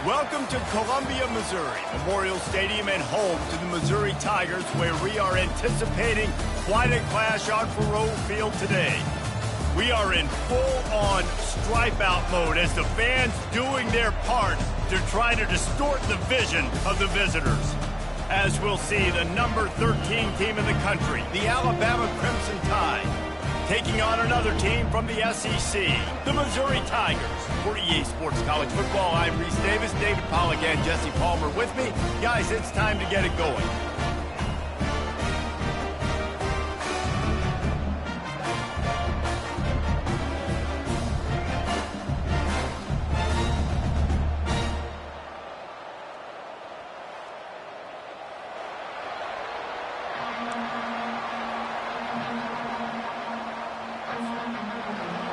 Welcome to Columbia, Missouri, Memorial Stadium and home to the Missouri Tigers, where we are anticipating quite a clash on Faroe Field today. We are in full-on stripe-out mode as the fans doing their part to try to distort the vision of the visitors. As we'll see, the number 13 team in the country, the Alabama Crimson Tide, taking on another team from the SEC, the Missouri Tigers. For EA Sports College Football, I'm Reese Davis, David Pollack, and Jesse Palmer with me. Guys, it's time to get it going.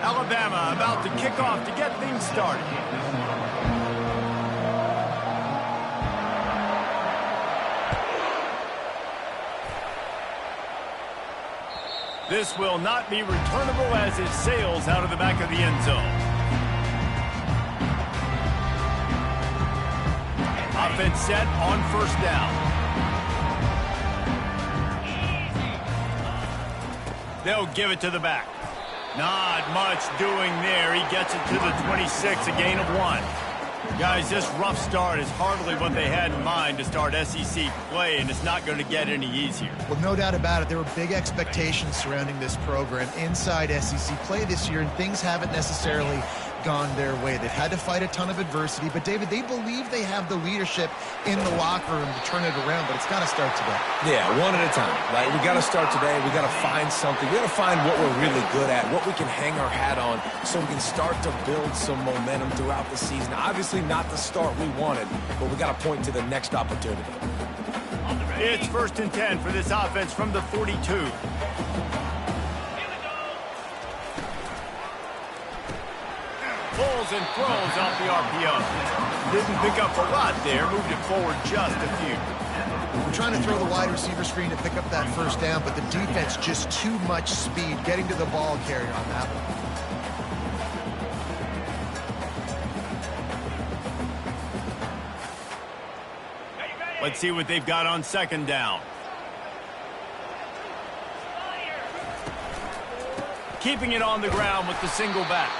Alabama about to kick off to get things started. This will not be returnable as it sails out of the back of the end zone. Offense set on first down. They'll give it to the back. Not much doing there. He gets it to the 26, a gain of 1. Guys, this rough start is hardly what they had in mind to start SEC play, and it's not going to get any easier. Well, no doubt about it. There were big expectations surrounding this program inside SEC play this year, and things haven't necessarily gone their way. They've had to fight a ton of adversity, but David, they believe they have the leadership in the locker room to turn it around, but it's got to start today. Yeah, one at a time, right? We got to start today. We got to find something. We got to find what we're really good at, what we can hang our hat on, so we can start to build some momentum throughout the season. Obviously not the start we wanted, but we got to point to the next opportunity. It's 1st and 10 for this offense from the 42. Pulls and throws off the RPO. Didn't pick up a lot there, moved it forward just a few. We're trying to throw the wide receiver screen to pick up that first down, but the defense just too much speed getting to the ball carrier on that one. Let's see what they've got on 2nd down. Keeping it on the ground with the single back.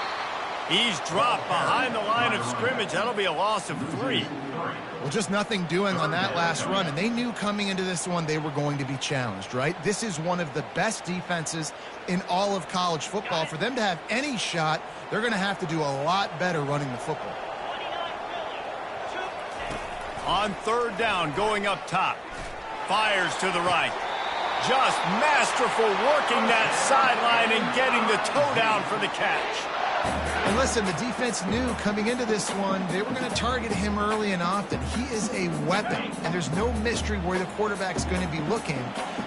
He's dropped behind the line of scrimmage. That'll be a loss of 3. Well, just nothing doing on that last run, and they knew coming into this one they were going to be challenged, right? This is one of the best defenses in all of college football. For them to have any shot, they're going to have to do a lot better running the football. On 3rd down, going up top. Fires to the right. Just masterful working that sideline and getting the toe down for the catch. And listen, the defense knew coming into this one they were going to target him early and often. He is a weapon, and there's no mystery where the quarterback's going to be looking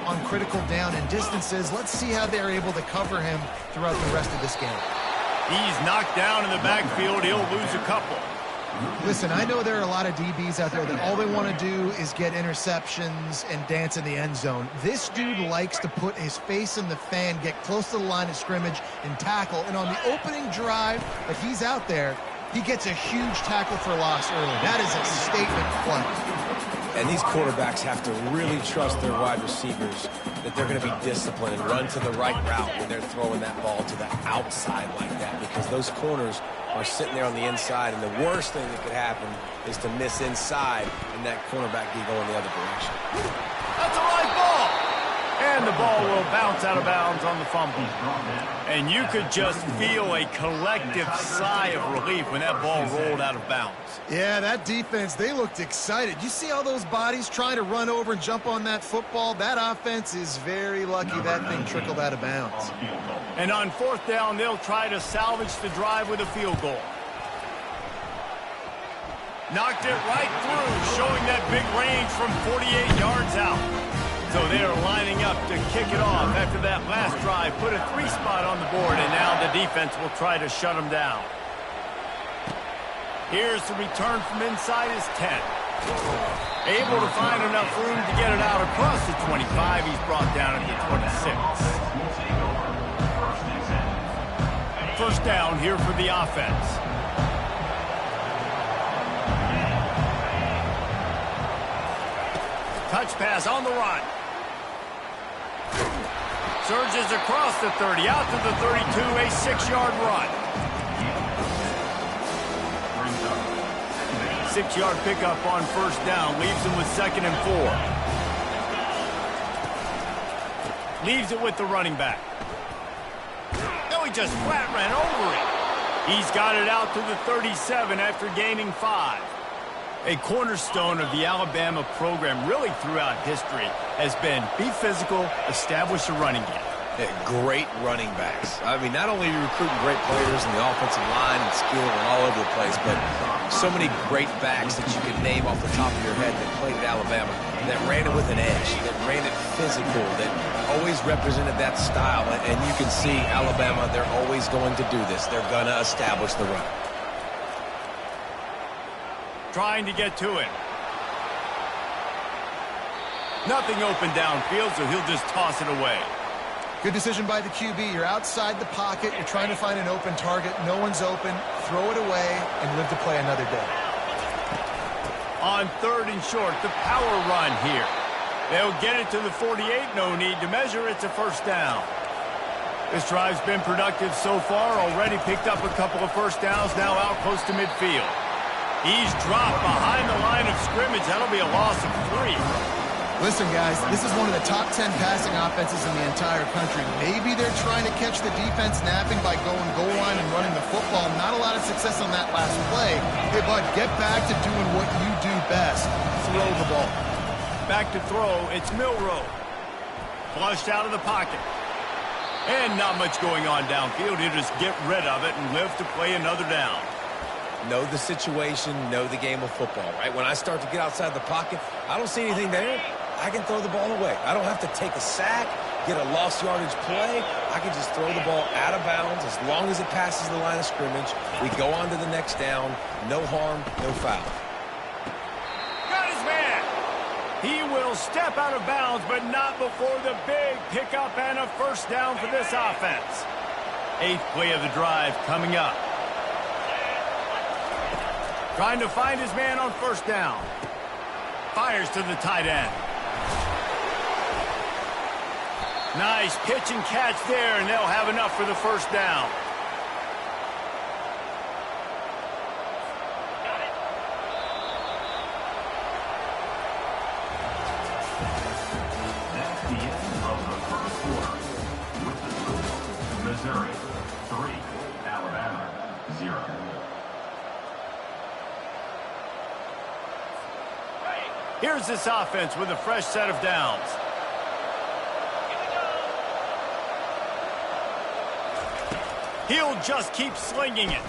on critical down and distances. Let's see how they're able to cover him throughout the rest of this game. He's knocked down in the backfield. He'll lose a couple. Listen, I know there are a lot of DBs out there that all they want to do is get interceptions and dance in the end zone. This dude likes to put his face in the fan, get close to the line of scrimmage, and tackle. And on the opening drive that he's out there, he gets a huge tackle for loss early. That is a statement play. And these quarterbacks have to really trust their wide receivers that they're going to be disciplined and run to the right route when they're throwing that ball to the outside like that, because those corners are sitting there on the inside, and the worst thing that could happen is to miss inside and that cornerback be going the other direction. That's a right ball. And the ball will bounce out of bounds on the fumble. And you could just feel a collective sigh of relief when that ball rolled out of bounds. Yeah, that defense, they looked excited. You see all those bodies trying to run over and jump on that football? That offense is very lucky that thing trickled out of bounds. And on 4th down, they'll try to salvage the drive with a field goal. Knocked it right through, showing that big range from 48 yards out. So they are lining up to kick it off after that last drive. Put a 3 spot on the board, and now the defense will try to shut them down. Here's the return from inside his 10. Able to find enough room to get it out across the 25. He's brought down at the 26. First down here for the offense. touch pass on the run. Surges across the 30, out to the 32, a 6-yard run. 6-yard pickup on first down, leaves him with 2nd and 4. Leaves it with the running back. No, he just flat ran over it. He's got it out to the 37 after gaining 5. A cornerstone of the Alabama program really throughout history has been be physical, establish a running game. Yeah, great running backs. I mean, not only are you recruiting great players in the offensive line and skill and all over the place, but so many great backs that you can name off the top of your head that played at Alabama, that ran it with an edge, that ran it physical, that always represented that style. And you can see Alabama, they're always going to do this. They're going to establish the run. Trying to get to it. Nothing open downfield, so he'll just toss it away. Good decision by the QB. You're outside the pocket. You're trying to find an open target. No one's open. Throw it away and live to play another day. On 3rd and short, the power run here. They'll get it to the 48. No need to measure. It's a first down. This drive's been productive so far. Already picked up a couple of first downs. Now out close to midfield. He's dropped behind the line of scrimmage. That'll be a loss of 3. Listen, guys, this is one of the top 10 passing offenses in the entire country. Maybe they're trying to catch the defense napping by going goal line and running the football. Not a lot of success on that last play. Hey, bud, get back to doing what you do best. Throw the ball. Back to throw. It's Milrow. Flushed out of the pocket. And not much going on downfield. He'll just get rid of it and live to play another down. Know the situation, know the game of football, right? When I start to get outside the pocket, I don't see anything there. I can throw the ball away. I don't have to take a sack, get a lost yardage play. I can just throw the ball out of bounds as long as it passes the line of scrimmage. We go on to the next down. No harm, no foul. Got his man. He will step out of bounds, but not before the big pickup and a first down for this offense. 8th play of the drive coming up. Trying to find his man on first down. Fires to the tight end. Nice pitch and catch there, and they'll have enough for the first down. That's the end of the first quarter. With the score, Missouri 3, Alabama 0. Here's this offense with a fresh set of downs. He'll just keep slinging it.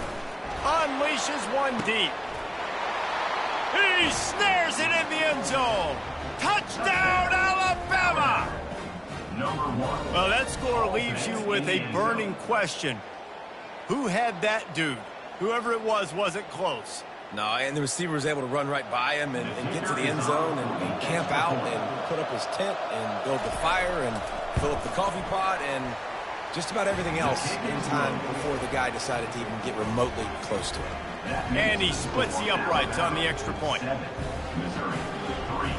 Unleashes one deep. He snares it in the end zone. Touchdown, Alabama! Number 1. Well, that score leaves you with a burning question. Who had that dude? Whoever it was wasn't close. No, and the receiver was able to run right by him and get to the end zone and camp out and put up his tent and build the fire and fill up the coffee pot and just about everything else in time before the guy decided to even get remotely close to him. And he splits the uprights on the extra point. Missouri 3.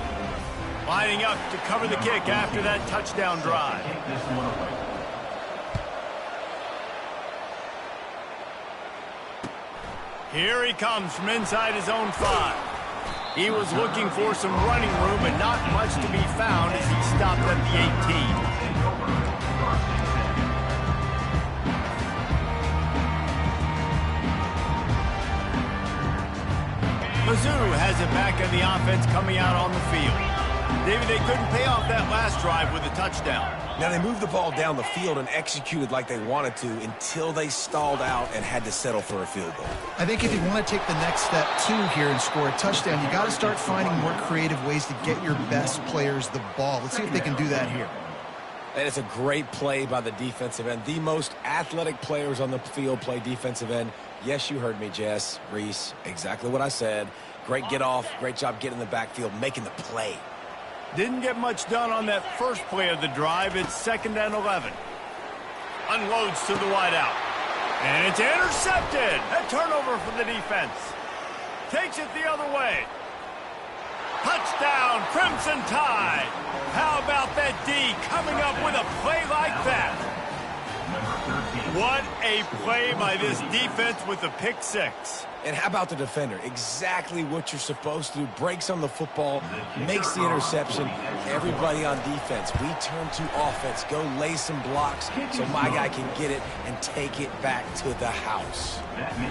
Lining up to cover the kick after that touchdown drive. Take this one away. Here he comes from inside his own 5. He was looking for some running room, but not much to be found as he stopped at the 18. Mizzou has it back in the offense coming out on the field. David, they couldn't pay off that last drive with a touchdown. Now, they moved the ball down the field and executed like they wanted to until they stalled out and had to settle for a field goal. I think if you want to take the next step, too, here and score a touchdown, you got to start finding more creative ways to get your best players the ball. Let's see if they can do that here. And it's a great play by the defensive end. The most athletic players on the field play defensive end. Yes, you heard me, Jess, Reese, exactly what I said. Great get off, great job getting in the backfield, making the play. Didn't get much done on that first play of the drive. It's 2nd and 11. Unloads to the wideout. And it's intercepted. A turnover for the defense. Takes it the other way. Touchdown, Crimson Tide. How about that D coming up with a play like that? What a play by this defense with the pick six. And how about the defender? Exactly what you're supposed to do. Breaks on the football, makes the interception. Everybody on defense, we turn to offense. Go lay some blocks so my guy can get it and take it back to the house.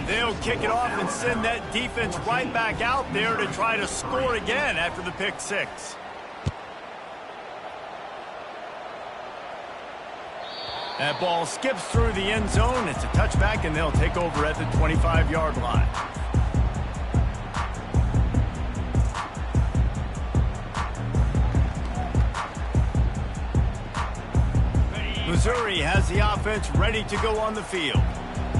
They'll kick it off and send that defense right back out there to try to score again after the pick six. That ball skips through the end zone. It's a touchback, and they'll take over at the 25-yard line. Missouri has the offense ready to go on the field.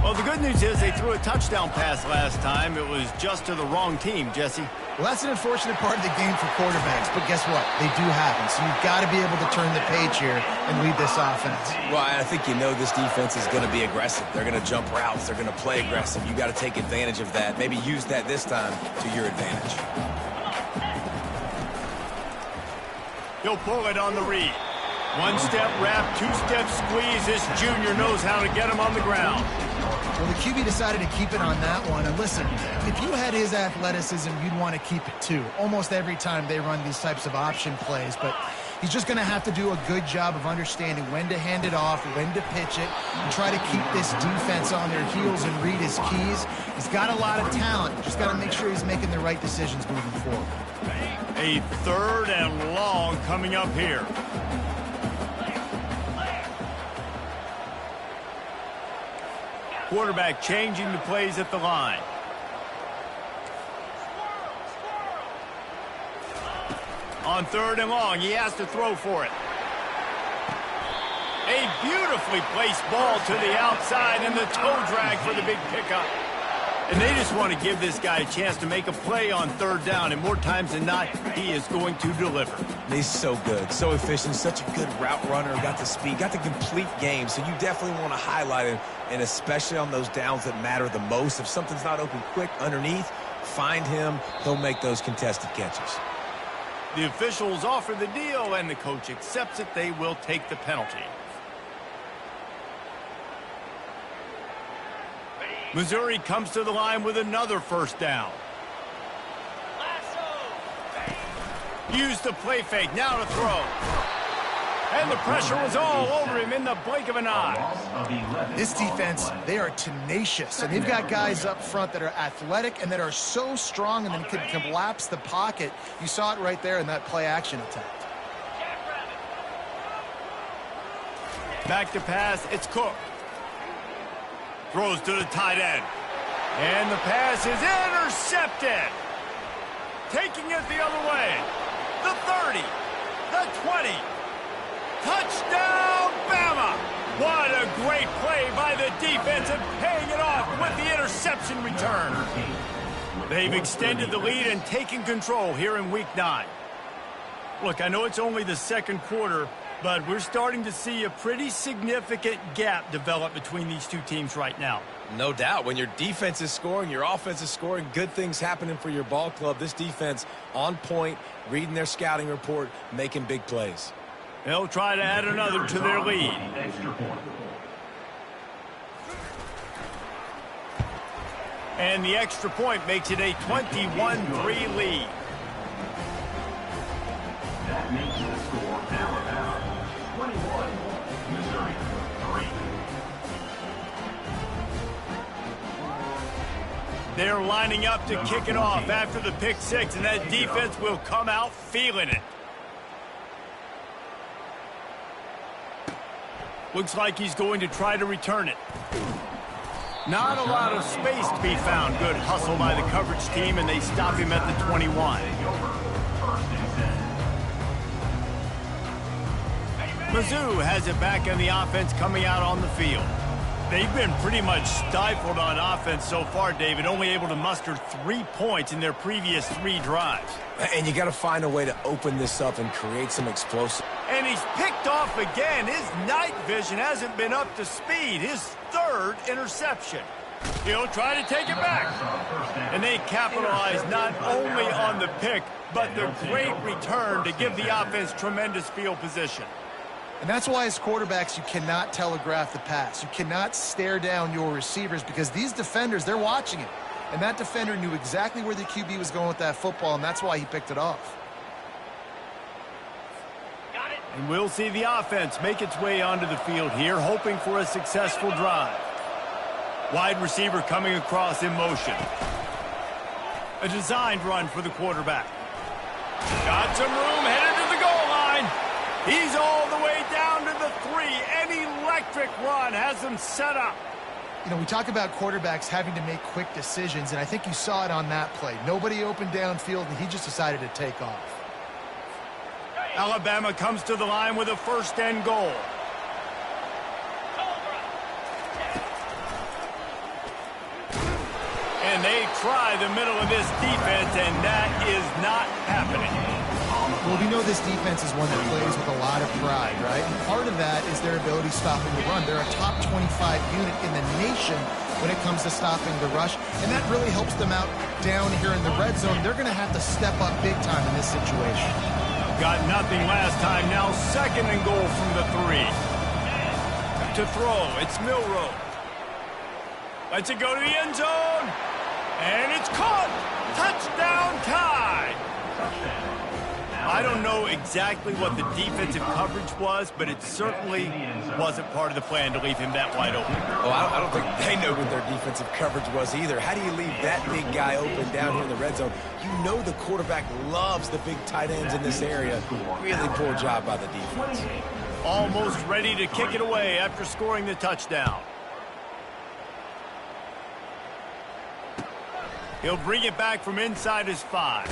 Well, the good news is they threw a touchdown pass last time. It was just to the wrong team, Jesse. Well, that's an unfortunate part of the game for quarterbacks, but guess what? They do happen, so you've got to be able to turn the page here and lead this offense. Well, I think you know this defense is going to be aggressive. They're going to jump routes. They're going to play aggressive. You got to take advantage of that. Maybe use that this time to your advantage. He'll pull it on the read. One-step wrap, two-step squeeze. This junior knows how to get him on the ground. Well, the QB decided to keep it on that one. And listen, if you had his athleticism, you'd want to keep it too. Almost every time they run these types of option plays. But he's just going to have to do a good job of understanding when to hand it off, when to pitch it, and try to keep this defense on their heels and read his keys. He's got a lot of talent. Just got to make sure he's making the right decisions moving forward. A 3rd and long coming up here. Quarterback changing the plays at the line. On 3rd and long, he has to throw for it. A beautifully placed ball to the outside and the toe drag for the big pickup. And they just want to give this guy a chance to make a play on 3rd down, and more times than not, he is going to deliver. He's so good, so efficient, such a good route runner, got the speed, got the complete game, so you definitely want to highlight him, and especially on those downs that matter the most. If something's not open quick underneath, find him, he'll make those contested catches. The officials offer the deal, and the coach accepts it. They will take the penalty. Missouri comes to the line with another 1st down. Use the play fake, now to throw. And the pressure was all over him in the blink of an eye. This defense, they are tenacious, and they've got guys up front that are athletic and that are so strong and then can collapse the pocket. You saw it right there in that play-action attempt. Back to pass, it's Cook. Throws to the tight end. And the pass is intercepted. Taking it the other way. The 30. The 20. Touchdown, Bama! What a great play by the defense and paying it off with the interception return. They've extended the lead and taken control here in Week 9. Look, I know it's only the 2nd quarter, but we're starting to see a pretty significant gap develop between these two teams right now. No doubt. When your defense is scoring, your offense is scoring, good things happening for your ball club. This defense on point, reading their scouting report, making big plays. They'll try to add another to their lead. And the extra point makes it a 21-3 lead. That makes the score Alabama 21, Missouri 3. They're lining up to kick it off after the pick six, and that defense will come out feeling it. Looks like he's going to try to return it. Not a lot of space to be found. Good hustle by the coverage team, and they stop him at the 21. Mizzou has it back on the offense coming out on the field. They've been pretty much stifled on offense so far, David, only able to muster 3 points in their previous 3 drives. And you got to find a way to open this up and create some explosive. And he's picked off again. His night vision hasn't been up to speed. His 3rd interception. He'll try to take it back. And they capitalize not only on the pick, but the great return to give the offense tremendous field position. And that's why as quarterbacks, you cannot telegraph the pass. You cannot stare down your receivers because these defenders, they're watching it. And that defender knew exactly where the QB was going with that football, and that's why he picked it off. And we'll see the offense make its way onto the field here, hoping for a successful drive. Wide receiver coming across in motion. A designed run for the quarterback. Got some room, headed to the goal line. He's all the way down to the 3. An electric run has him set up. You know, we talk about quarterbacks having to make quick decisions, and I think you saw it on that play. Nobody opened downfield, and he just decided to take off. Alabama comes to the line with a first and goal. And they try the middle of this defense, and that is not happening. Well, we know this defense is one that plays with a lot of pride, right? And part of that is their ability stopping the run. They're a top 25 unit in the nation when it comes to stopping the rush, and that really helps them out down here in the red zone. They're going to have to step up big time in this situation. Got nothing last time. Now second and goal from the 3. To throw, it's Milrow. Lets it go to the end zone. And it's caught. Touchdown tie. I don't know exactly what the defensive coverage was, but it certainly wasn't part of the plan to leave him that wide open. Well, I don't think they know what their defensive coverage was either. How do you leave that big guy open down here in the red zone? You know the quarterback loves the big tight ends in this area. Really poor job by the defense. Almost ready to kick it away after scoring the touchdown. He'll bring it back from inside his 5.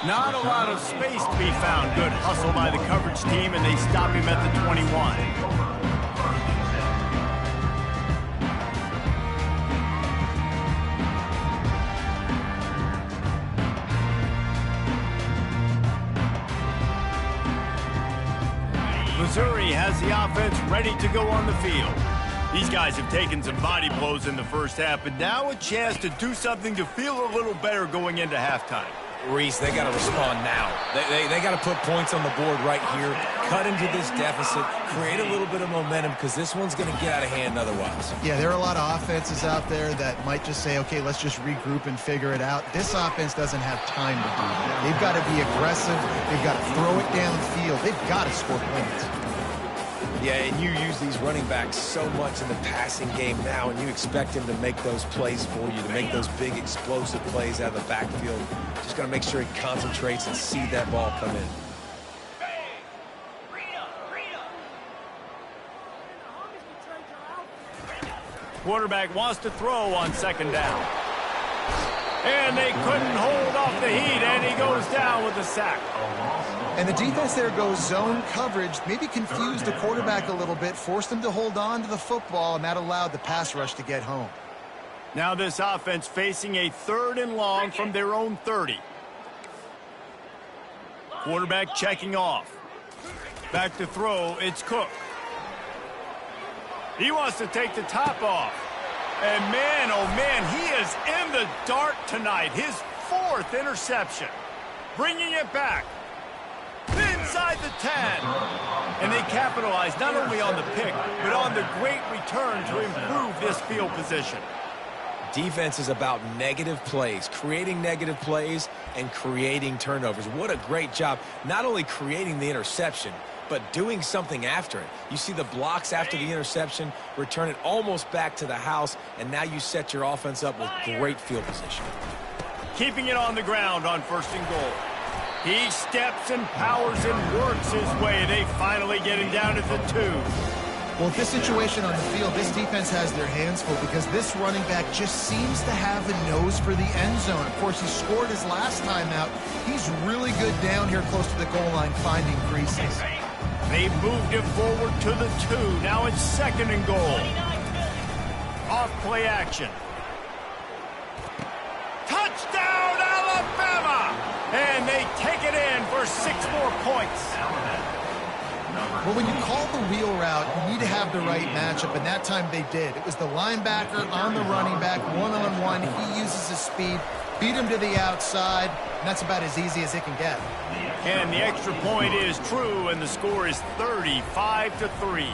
Not a lot of space to be found. Good hustle by the coverage team, and they stop him at the 21. Missouri has the offense ready to go on the field. These guys have taken some body blows in the first half, but now a chance to do something to feel a little better going into halftime. Reese, they got to respond now. They got to put points on the board right here, cut into this deficit, create a little bit of momentum because this one's going to get out of hand otherwise. Yeah, there are a lot of offenses out there that might just say, okay, let's just regroup and figure it out. This offense doesn't have time to do that. They've got to be aggressive. They've got to throw it downfield. They've got to score points. Yeah, and you use these running backs so much in the passing game now, and you expect him to make those plays for you, to make those big explosive plays out of the backfield. Just got to make sure he concentrates and see that ball come in. Quarterback wants to throw on second down. And they couldn't hold off the heat, and he goes down with a sack. And the defense there goes zone coverage, maybe confused the quarterback a little bit, forced him to hold on to the football, and that allowed the pass rush to get home. Now this offense facing a 3rd and long from their own 30. Quarterback checking off. Back to throw, it's Cook. He wants to take the top off. And man, oh man, he is in the dark tonight. His 4th interception. Bringing it back. Inside the 10. And they capitalize not only on the pick, but on the great return to improve this field position. Defense is about negative plays, creating negative plays and creating turnovers. What a great job, not only creating the interception, but doing something after it. You see the blocks after the interception, return it almost back to the house, and now you set your offense up with great field position. Keeping it on the ground on 1st and goal. He steps and powers and works his way. They finally get him down at the 2. Well, with this situation on the field, this defense has their hands full because this running back just seems to have a nose for the end zone. Of course, he scored his last time out. He's really good down here close to the goal line, finding creases. They moved it forward to the 2. Now it's 2nd and goal. Off play action. Touchdown, Alabama! And they take it in for 6 more points. Well, when you call the wheel route, you need to have the right matchup, and that time they did. It was the linebacker on the running back, one-on-one. He uses his speed, beat him to the outside, and that's about as easy as it can get. And the extra point is true, and the score is 35-3.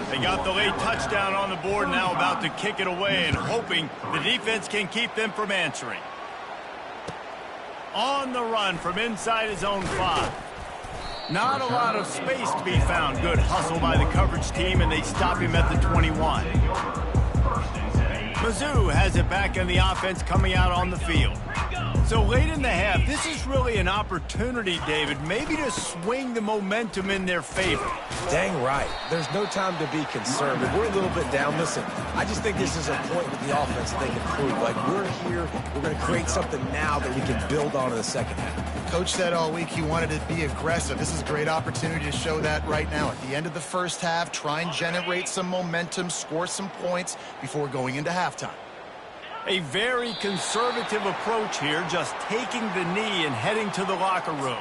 They got the late touchdown on the board, now about to kick it away and hoping the defense can keep them from answering. On the run from inside his own 5. Not a lot of space to be found. Good hustle by the coverage team, and they stop him at the 21. Mizzou has it back in the offense coming out on the field. So late in the half, this is really an opportunity, David, maybe to swing the momentum in their favor. Dang right. There's no time to be concerned. If we're a little bit down, listen, I just think this is a point with the offense that they can prove. Like, we're here, we're going to create something now that we can build on in the second half. Coach said all week he wanted to be aggressive. This is a great opportunity to show that right now. At the end of the first half, try and generate some momentum, score some points before going into halftime. A very conservative approach here, just taking the knee and heading to the locker room.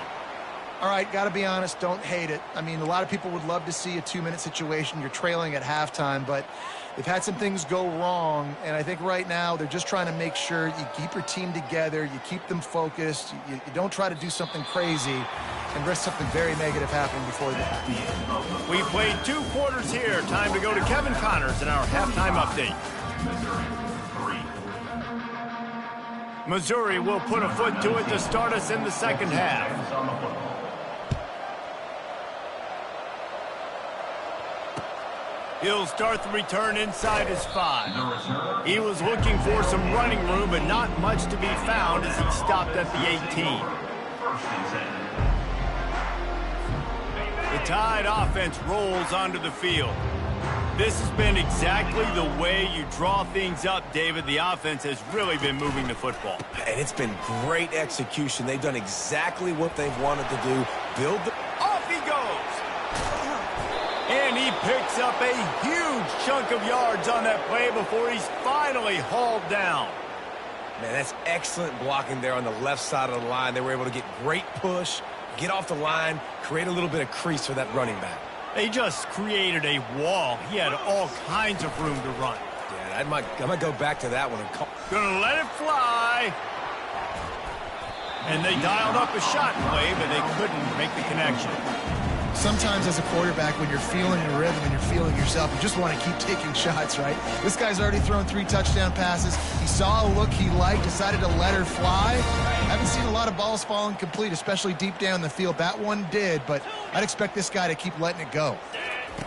All right, got to be honest, don't hate it. I mean, a lot of people would love to see a 2-minute situation. You're trailing at halftime, but they've had some things go wrong, and I think right now they're just trying to make sure you keep your team together, you keep them focused, you don't try to do something crazy and risk something very negative happening before that. We played 2 quarters here. Time to go to Kevin Connors in our halftime update. Missouri will put a foot to it to start us in the second half. He'll start the return inside his 5. He was looking for some running room, but not much to be found as he stopped at the 18. The Tide offense rolls onto the field. This has been exactly the way you draw things up, David. The offense has really been moving the football. And it's been great execution. They've done exactly what they've wanted to do. Build the... Off he goes! And he picks up a huge chunk of yards on that play before he's finally hauled down. Man, that's excellent blocking there on the left side of the line. They were able to get great push, get off the line, create a little bit of crease for that running back. They just created a wall. He had all kinds of room to run. Yeah, I might go back to that one. Gonna let it fly. And they dialed up a shot play, but they couldn't make the connection. Sometimes as a quarterback, when you're feeling your rhythm and you're feeling yourself, you just want to keep taking shots, right? This guy's already thrown 3 touchdown passes. He saw a look he liked, decided to let her fly. Haven't seen a lot of balls falling complete, especially deep down the field. That one did, but I'd expect this guy to keep letting it go.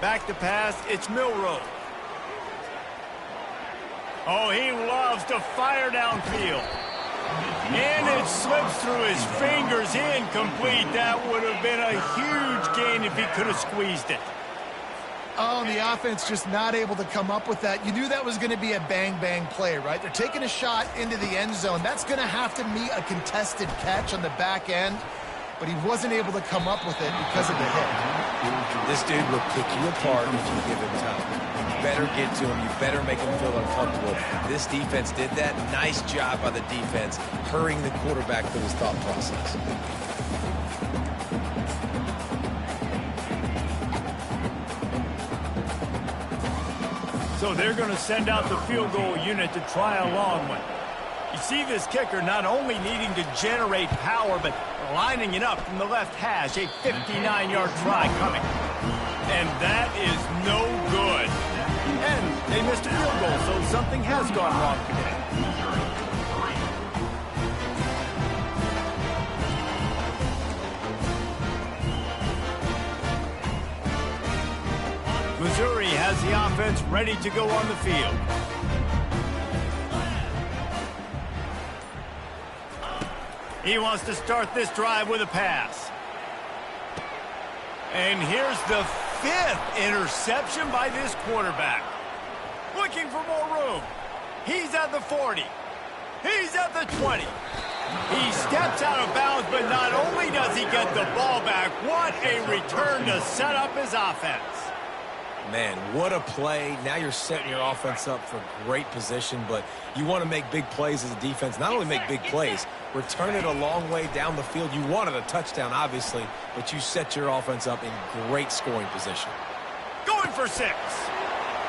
Back to pass, it's Milrow. Oh, he loves to fire downfield. And it slips through his fingers, incomplete. That would have been a huge gain if he could have squeezed it. Oh, and the offense just not able to come up with that. You knew that was going to be a bang-bang play, right? They're taking a shot into the end zone. That's going to have to meet a contested catch on the back end, but he wasn't able to come up with it because of the hit. This dude will pick you apart if you give him time. You better get to him. You better make him feel uncomfortable. This defense did that. Nice job by the defense, hurrying the quarterback through his thought process. So they're going to send out the field goal unit to try a long one. You see this kicker not only needing to generate power, but lining it up from the left hash. A 59-yard try coming. And that is no good. And they missed a field goal, so something has gone wrong today. Missouri has the offense ready to go on the field. He wants to start this drive with a pass. And here's the 5th interception by this quarterback. Looking for more room. He's at the 40. He's at the 20. He steps out of bounds, but not only does he get the ball back, what a return to set up his offense. Man, what a play. Now you're setting your offense up for great position, but you want to make big plays as a defense. Not only make big plays, return it a long way down the field. You wanted a touchdown, obviously, but you set your offense up in great scoring position. Going for 6.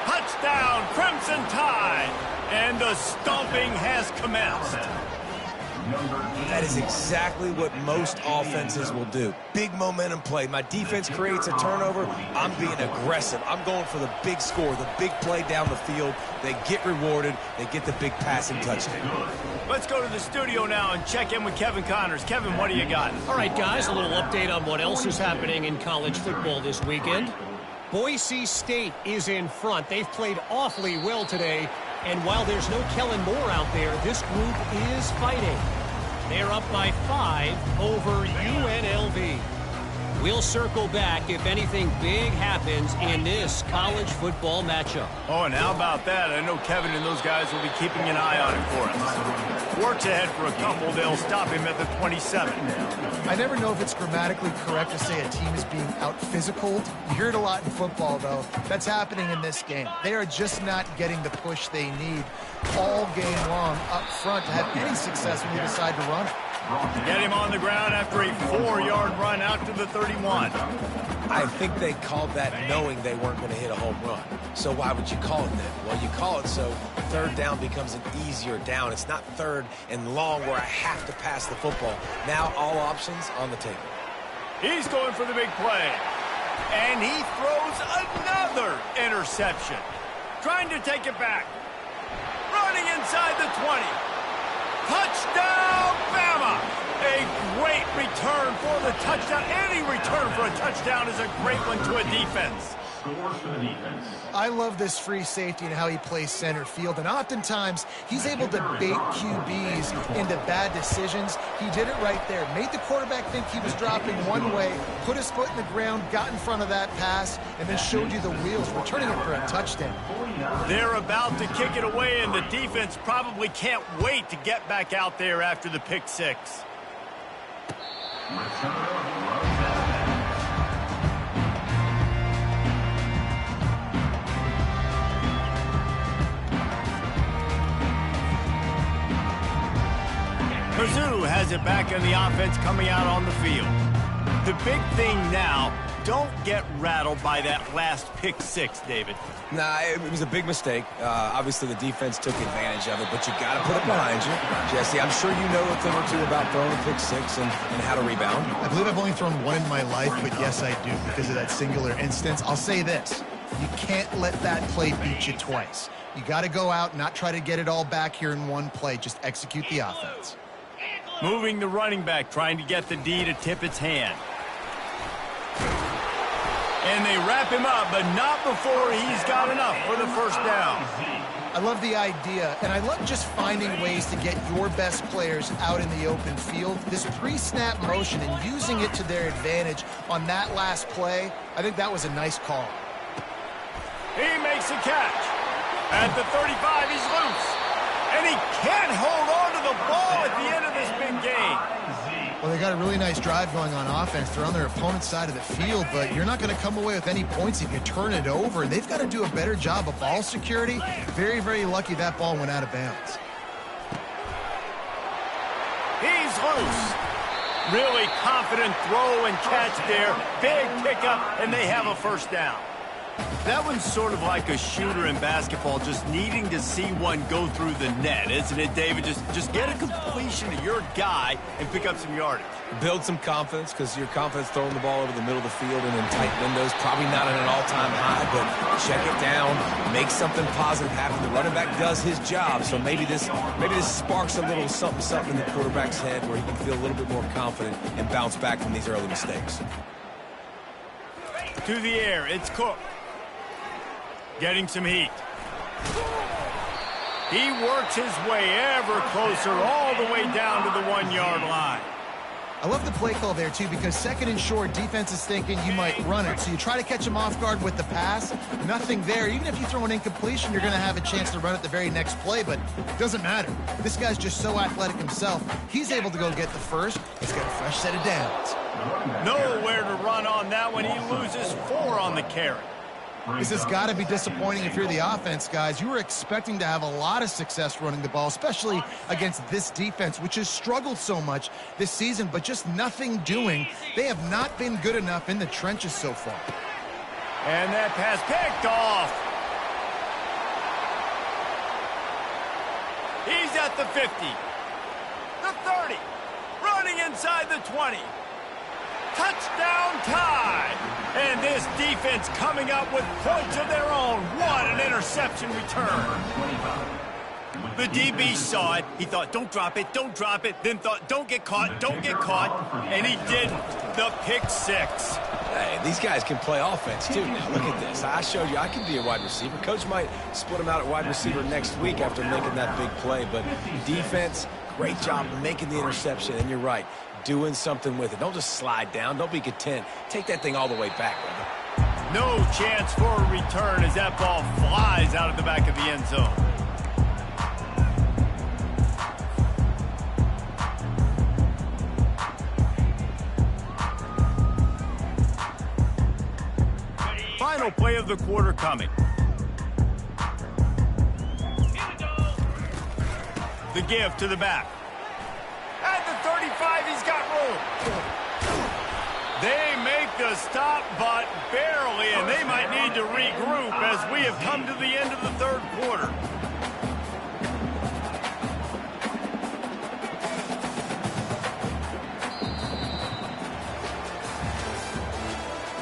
Touchdown, Crimson Tide. And the stomping has commenced. That is exactly what most offenses will do. Big momentum play. My defense creates a turnover. I'm being aggressive. I'm going for the big score, the big play down the field. They get rewarded. They get the big passing touchdown. Let's go to the studio now and check in with Kevin Connors. Kevin, what do you got? All right, guys, a little update on what else is happening in college football this weekend. Boise State is in front. They've played awfully well today. And while there's no Kellen Moore out there, this group is fighting. They're up by 5 over UNLV. We'll circle back if anything big happens in this college football matchup. Oh, and how about that? I know Kevin and those guys will be keeping an eye on it for us. Works ahead for a couple. They'll stop him at the 27. I never know if it's grammatically correct to say a team is being out-physicaled. You hear it a lot in football, though. That's happening in this game. They are just not getting the push they need all game long up front to have any success when they decide to run it. Get him on the ground after a 4-yard run out to the 31. I think they called that knowing they weren't going to hit a home run. So why would you call it that? Well, you call it so third down becomes an easier down. It's not third and long where I have to pass the football. Now all options on the table. He's going for the big play. And he throws another interception. Trying to take it back. Running inside the 20. Touchdown, Bama! A great return for the touchdown. Any return for a touchdown is a great one to a defense. Scores for the defense. I love this free safety and how he plays center field, and oftentimes he's able to bait QBs into bad decisions. He did it right there. Made the quarterback think he was dropping one way, put his foot in the ground, got in front of that pass, and then showed you the wheels, returning it for a touchdown. They're about to kick it away, and the defense probably can't wait to get back out there after the pick 6. Mizzou has it back on the offense coming out on the field. The big thing now, don't get rattled by that last pick 6, David. Nah, it was a big mistake. Obviously, the defense took advantage of it, but you got to put it behind you. Jesse, I'm sure you know a thing or two about throwing a pick 6 and how to rebound. I believe I've only thrown one in my life, but yes, I do because of that singular instance. I'll say this. You can't let that play beat you twice. You got to go out and not try to get it all back here in one play. Just execute the offense. Moving the running back, trying to get the D to tip its hand. And they wrap him up, but not before he's got enough for the first down. I love the idea, and I love just finding ways to get your best players out in the open field. This pre-snap motion and using it to their advantage on that last play, I think that was a nice call. He makes a catch. At the 35, he's loose. And he can't hold on to the ball at the end of this big game. Well, they got a really nice drive going on offense. They're on their opponent's side of the field, but you're not going to come away with any points if you turn it over. And they've got to do a better job of ball security. Very, very lucky that ball went out of bounds. He's loose. Really confident throw and catch there. Big pickup, and they have a first down. That one's sort of like a shooter in basketball, just needing to see one go through the net, isn't it, David? Just get a completion to your guy and pick up some yardage. Build some confidence because your confidence throwing the ball over the middle of the field and in tight windows, probably not at an all-time high, but check it down, make something positive happen. The running back does his job, so maybe this sparks a little something in the quarterback's head where he can feel a little bit more confident and bounce back from these early mistakes. To the air, it's Cook. Getting some heat. He works his way ever closer all the way down to the 1-yard line. I love the play call there, too, because second and short, defense is thinking you might run it. So you try to catch him off guard with the pass. Nothing there. Even if you throw an incompletion, you're going to have a chance to run it the very next play, but it doesn't matter. This guy's just so athletic himself. He's able to go get the first. He's got a fresh set of downs. Nowhere to run on that one. He loses 4 on the carry. This has got to be disappointing if you're the offense, guys. You were expecting to have a lot of success running the ball, especially against this defense, which has struggled so much this season, but just nothing doing. They have not been good enough in the trenches so far. And that pass picked off. He's at the 50, the 30, running inside the 20. Touchdown tie. And this defense coming up with points of their own. What an interception return. The DB saw it. He thought, don't drop it, don't drop it. Then thought, don't get caught, don't get caught. And he didn't. The pick six. Hey, these guys can play offense, too. Now, look at this. I showed you I can be a wide receiver. Coach might split him out at wide receiver next week after making that big play. But defense, great job making the interception. And you're right, doing something with it. Don't just slide down. Don't be content. Take that thing all the way back, brother. No chance for a return as that ball flies out of the back of the end zone. Final play of the quarter coming. The give to the back. At the 35, he's got room. They make the stop, but barely, and they might need to regroup as we have come to the end of the third quarter.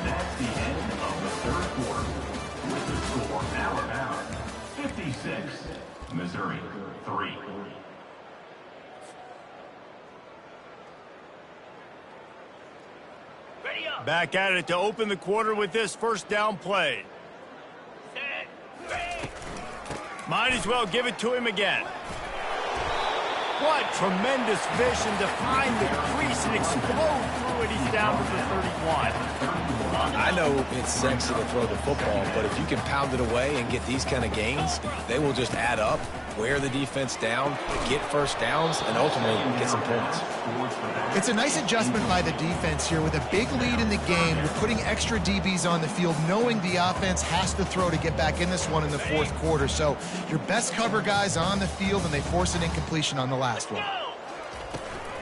That's the end of the third quarter. With the score, Alabama 56, Missouri 3. Back at it to open the quarter with this first down play. Might as well give it to him again. What tremendous vision to find the crease and explode through it. He's down to the 31. I know it's sexy to throw the football, but if you can pound it away and get these kind of gains, they will just add up, wear the defense down, get first downs, and ultimately get some points. It's a nice adjustment by the defense here. With a big lead in the game, you're putting extra DBs on the field, knowing the offense has to throw to get back in this one in the fourth quarter. So your best cover guys on the field, and they force an incompletion on the last one.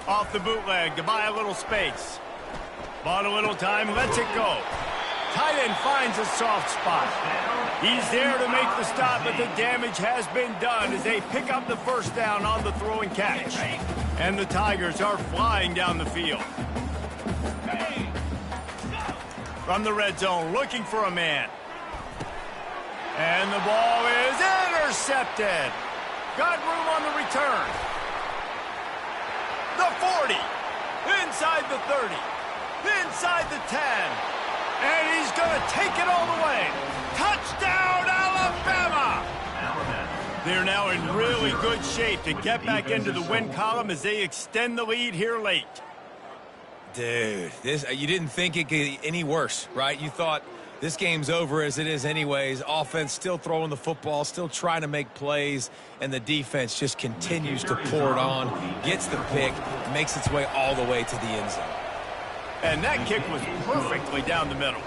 Off the bootleg to buy a little space. Bought a little time, lets it go. Tight end finds a soft spot. He's there to make the stop, but the damage has been done as they pick up the first down on the throw and catch. And the Tigers are flying down the field. From the red zone, looking for a man. And the ball is intercepted. Got room on the return. The 40. Inside the 30. Inside the 10. And he's going to take it all the way. Touchdown, Alabama! They're now in really good shape to get back into the win column as they extend the lead here late. Dude, you didn't think it could get any worse, right? You thought this game's over as it is anyways. Offense still throwing the football, still trying to make plays, and the defense just continues to pour it on, gets the pick, makes its way all the way to the end zone. And that kick was perfectly down the middle.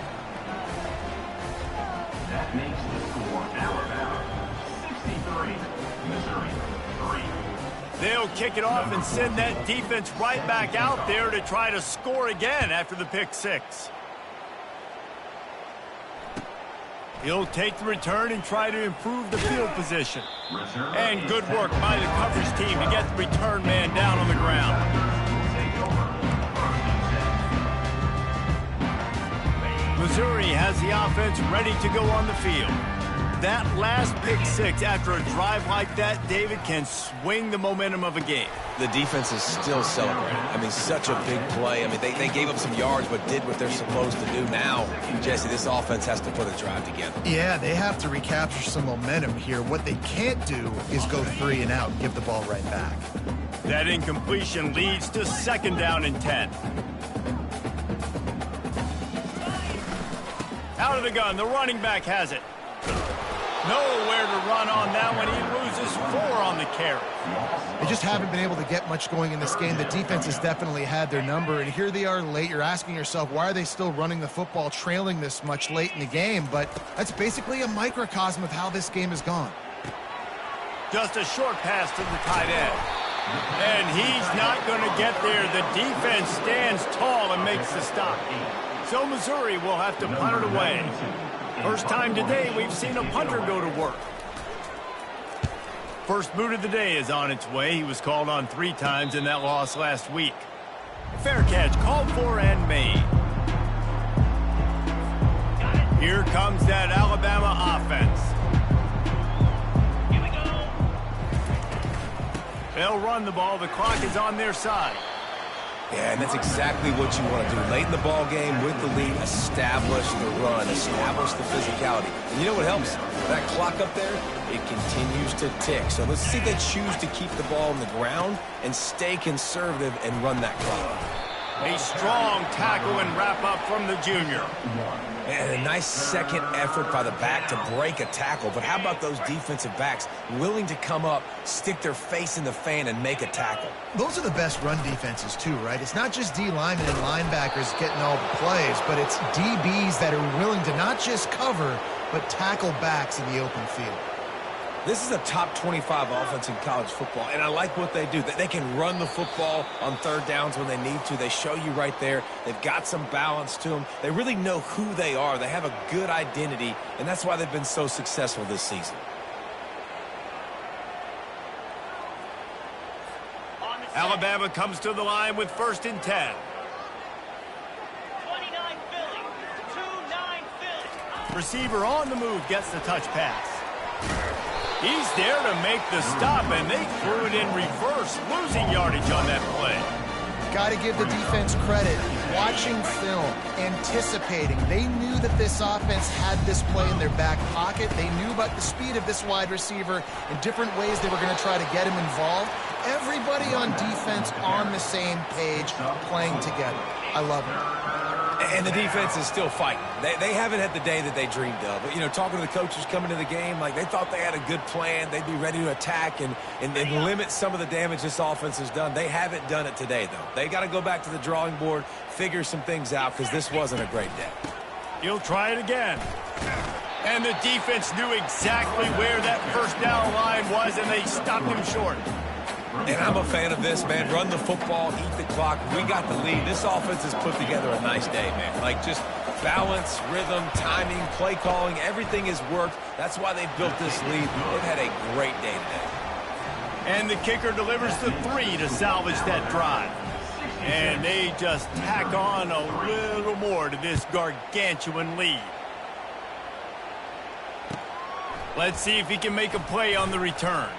That makes the score Alabama 63, Missouri 3. They'll kick it off and send that defense right back out there to try to score again after the pick six. He'll take the return and try to improve the field position. And good work by the coverage team to get the return man down on the ground. Missouri has the offense ready to go on the field. That last pick six after a drive like that, David, can swing the momentum of a game. The defense is still celebrating. I mean, such a big play. I mean, they gave up some yards but did what they're supposed to do. Now, Jesse, this offense has to put a drive together. Yeah, they have to recapture some momentum here. What they can't do is go 3 and out and give the ball right back. That incompletion leads to second down and 10. Out of the gun, the running back has it. Nowhere to run on that one. He loses 4 on the carries. They just haven't been able to get much going in this game. The defense has definitely had their number, and here they are late. You're asking yourself, why are they still running the football, trailing this much late in the game? But that's basically a microcosm of how this game has gone. Just a short pass to the tight end. And he's not going to get there. The defense stands tall and makes the stop. So Missouri will have to punt it away. First time today we've seen a punter go to work. First boot of the day is on its way. He was called on 3 times in that loss last week. Fair catch called for and made. Here comes that Alabama offense. They'll run the ball. The clock is on their side. Yeah, and that's exactly what you want to do. Late in the ball game with the lead, establish the run, establish the physicality. And you know what helps? That clock up there, it continues to tick. So let's see if they choose to keep the ball on the ground and stay conservative and run that clock. A strong tackle and wrap up from the junior. And a nice second effort by the back to break a tackle. But how about those defensive backs willing to come up, stick their face in the fan, and make a tackle? Those are the best run defenses, too, right? It's not just D linemen and linebackers getting all the plays, but it's DBs that are willing to not just cover, but tackle backs in the open field. This is a top 25 offense in college football, and I like what they do. They can run the football on third downs when they need to. They show you right there. They've got some balance to them. They really know who they are. They have a good identity, and that's why they've been so successful this season. Alabama comes to the line with 1st and 10. 29 Philly. 2-9 Philly. Receiver on the move gets the touch pass. He's there to make the stop, and they threw it in reverse, losing yardage on that play. Got to give the defense credit. Watching film, anticipating. They knew that this offense had this play in their back pocket. They knew about the speed of this wide receiver and different ways they were going to try to get him involved. Everybody on defense on the same page, playing together. I love it. And the defense is still fighting. They haven't had the day that they dreamed of. But, you know, talking to the coaches coming to the game, like they thought they had a good plan. They'd be ready to attack and limit some of the damage this offense has done. They haven't done it today, though. They got to go back to the drawing board, figure some things out, because this wasn't a great day. He'll try it again. And the defense knew exactly where that first down line was, and they stopped him short. And I'm a fan of this, man. Run the football, eat the clock. We got the lead. This offense has put together a nice day, man. Like just balance, rhythm, timing, play calling, everything has worked. That's why they built this lead. They've had a great day today. And the kicker delivers the 3 to salvage that drive. And they just tack on a little more to this gargantuan lead. Let's see if he can make a play on the return.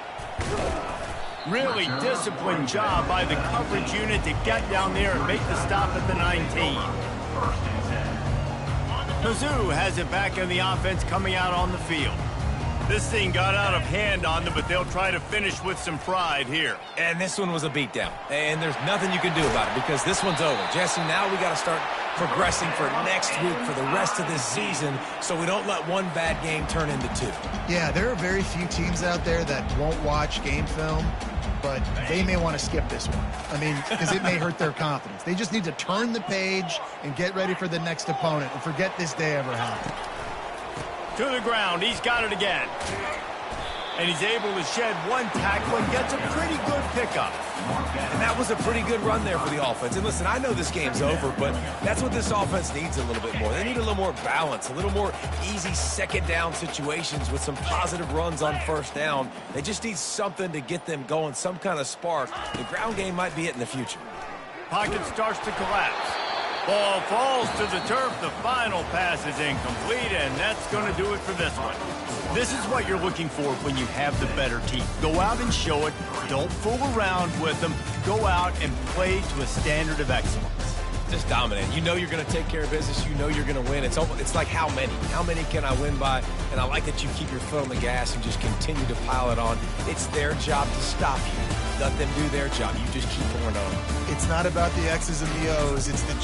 Really disciplined job by the coverage unit to get down there and make the stop at the 19. Mizzou has it back in the offense coming out on the field. This thing got out of hand on them, but they'll try to finish with some pride here. And this one was a beatdown. And there's nothing you can do about it because this one's over. Jesse, now we got to start progressing for next week, for the rest of this season, so we don't let one bad game turn into 2. Yeah, there are very few teams out there that won't watch game film, but they may want to skip this one. I mean, because it may hurt their confidence. They just need to turn the page and get ready for the next opponent and forget this day ever happened. To the ground, he's got it again. And he's able to shed one tackle and gets a pretty good pickup. And that was a pretty good run there for the offense. And listen, I know this game's over, but that's what this offense needs a little bit more. They need a little more balance, a little more easy second down situations with some positive runs on first down. They just need something to get them going, some kind of spark. The ground game might be it in the future. Pocket starts to collapse. Ball falls to the turf. The final pass is incomplete, and that's going to do it for this one. This is what you're looking for when you have the better team. Go out and show it. Don't fool around with them. Go out and play to a standard of excellence. Just dominate. You know you're going to take care of business. You know you're going to win. It's like how many? How many can I win by? And I like that you keep your foot on the gas and just continue to pile it on. It's their job to stop you. Let them do their job. You just keep pouring on. It's not about the X's and the O's. It's the